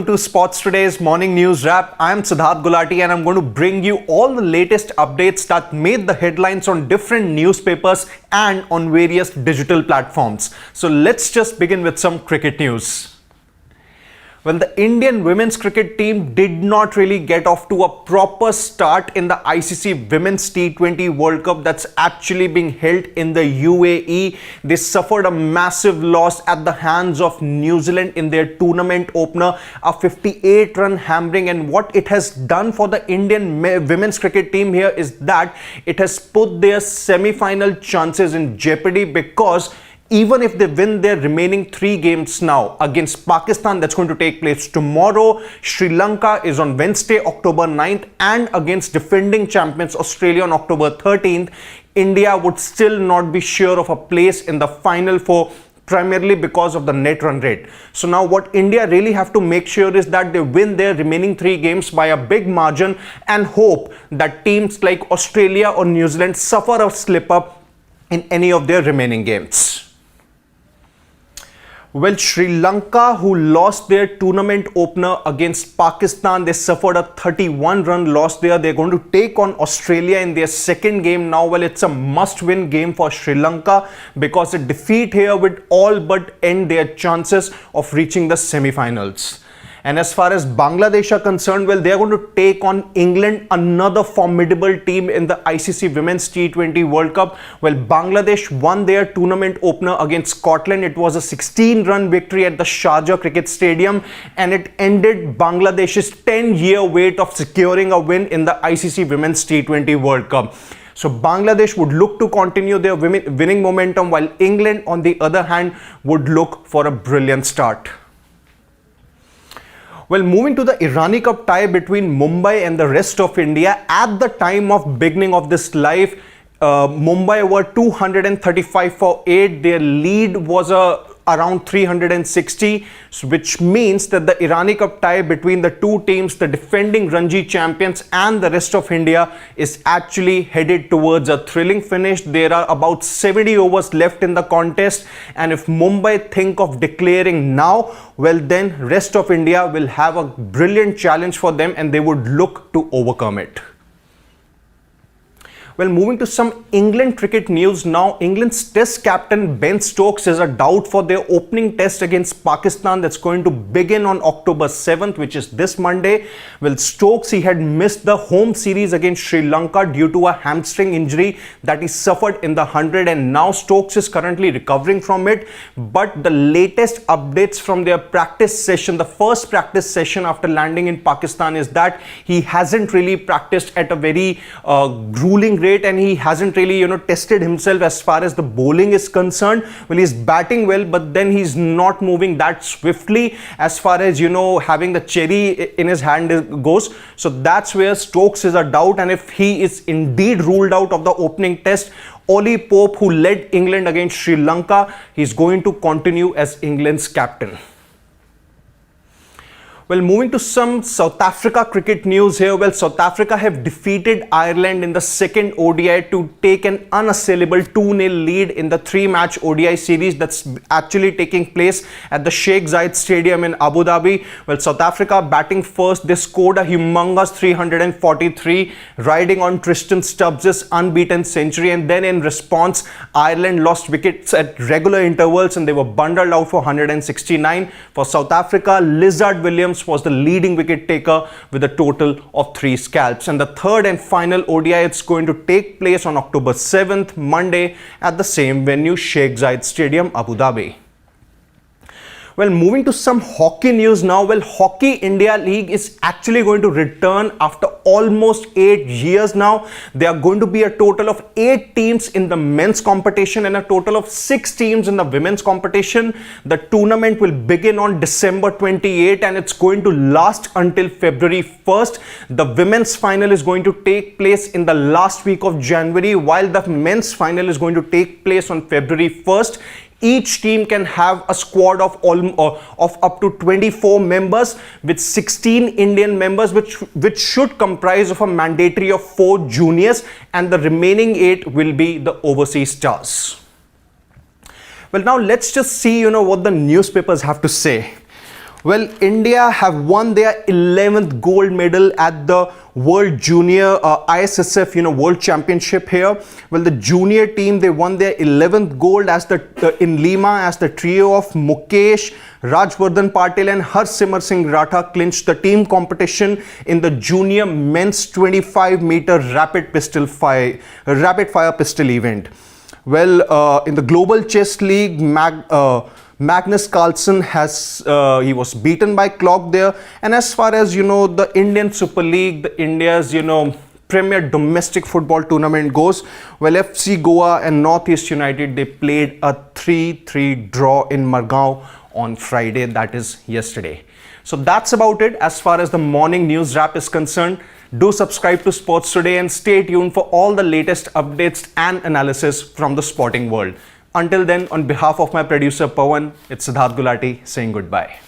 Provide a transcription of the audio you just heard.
To Sports Today's morning news wrap. I'm Siddharth Gulati and I'm going to bring you all the latest updates that made the headlines on different newspapers and on various digital platforms. So let's just begin with some cricket news. Well, the Indian women's cricket team did not really get off to a proper start in the ICC Women's T20 World Cup that's actually being held in the UAE. They suffered a massive loss at the hands of New Zealand in their tournament opener, a 58-run hammering. And what it has done for the Indian women's cricket team here is that it has put their semi-final chances in jeopardy, because even if they win their remaining 3 games now against Pakistan, that's going to take place tomorrow, Sri Lanka is on Wednesday, October 9th, and against defending champions Australia on October 13th, India would still not be sure of a place in the Final Four, primarily because of the net run rate. So now what India really have to make sure is that they win their remaining 3 games by a big margin and hope that teams like Australia or New Zealand suffer a slip up in any of their remaining games. Well, Sri Lanka, who lost their tournament opener against Pakistan, they suffered a 31-run loss there. They're going to take on Australia in their second game now. Well, it's a must-win game for Sri Lanka because a defeat here would all but end their chances of reaching the semi-finals. And as far as Bangladesh are concerned, well, they are going to take on England, another formidable team in the ICC Women's T20 World Cup. Well, Bangladesh won their tournament opener against Scotland. It was a 16-run victory at the Sharjah Cricket Stadium, and it ended Bangladesh's 10-year wait of securing a win in the ICC Women's T20 World Cup. So Bangladesh would look to continue their winning momentum, while England, on the other hand, would look for a brilliant start. Well, moving to the Irani Cup tie between Mumbai and the rest of India, at the time of beginning of this live, Mumbai were 235 for 8. Their lead was around 360, which means that the Irani Cup tie between the two teams, the defending Ranji champions and the rest of India, is actually headed towards a thrilling finish. There are about 70 overs left in the contest, and if Mumbai think of declaring now, well, then rest of India will have a brilliant challenge for them and they would look to overcome it. Well, moving to some England cricket news now. England's test captain Ben Stokes is a doubt for their opening test against Pakistan that's going to begin on October 7th, which is this Monday. Well, Stokes, he had missed the home series against Sri Lanka due to a hamstring injury that he suffered in the 100, and now Stokes is currently recovering from it. But the latest updates from their practice session, the first practice session after landing in Pakistan, is that he hasn't really practiced at a very grueling rate, and he hasn't really tested himself as far as the bowling is concerned. Well, he's batting well, but then he's not moving that swiftly as far as having the cherry in his hand goes. So that's where Stokes is a doubt, and if he is indeed ruled out of the opening test, Ollie Pope, who led England against Sri Lanka, he's going to continue as England's captain. Well, moving to some South Africa cricket news here. Well, South Africa have defeated Ireland in the second ODI to take an unassailable 2-0 lead in the 3-match ODI series that's actually taking place at the Sheikh Zayed Stadium in Abu Dhabi. Well, South Africa batting first, they scored a humongous 343, riding on Tristan Stubbs' unbeaten century, and then in response, Ireland lost wickets at regular intervals and they were bundled out for 169. For South Africa, Lizard Williams was the leading wicket taker with a total of 3 scalps. And the third and final ODI, it's going to take place on October 7th, Monday, at the same venue, Sheikh Zayed Stadium, Abu Dhabi. Well, moving to some hockey news now. Well, Hockey India League is actually going to return after almost 8 years now. There are going to be a total of 8 teams in the men's competition and a total of 6 teams in the women's competition. The tournament will begin on December 28 and it's going to last until February 1st. The women's final is going to take place in the last week of January, while the men's final is going to take place on February 1st. Each team can have a squad of up to 24 members with 16 Indian members, which should comprise of a mandatory of 4 juniors, and the remaining 8 will be the overseas stars. Well, now let's just see what the newspapers have to say. Well, India have won their 11th gold medal at the World Junior ISSF, World Championship here. Well, the junior team, they won their 11th gold as in Lima as the trio of Mukesh, Rajvardhan Patil and Harsimar Singh Ratha clinched the team competition in the junior men's 25-meter rapid fire pistol event. Well, in the Global Chess League, Magnus Carlsen he was beaten by Clock there. And as far as the Indian Super League, the India's premier domestic football tournament goes, well, FC Goa and Northeast United, they played a 3-3 draw in Margao on Friday, that is yesterday. So that's about it as far as the morning news wrap is concerned. Do subscribe to Sports Today and stay tuned for all the latest updates and analysis from the sporting world. Until then, on behalf of my producer Pawan, it's Siddharth Gulati saying goodbye.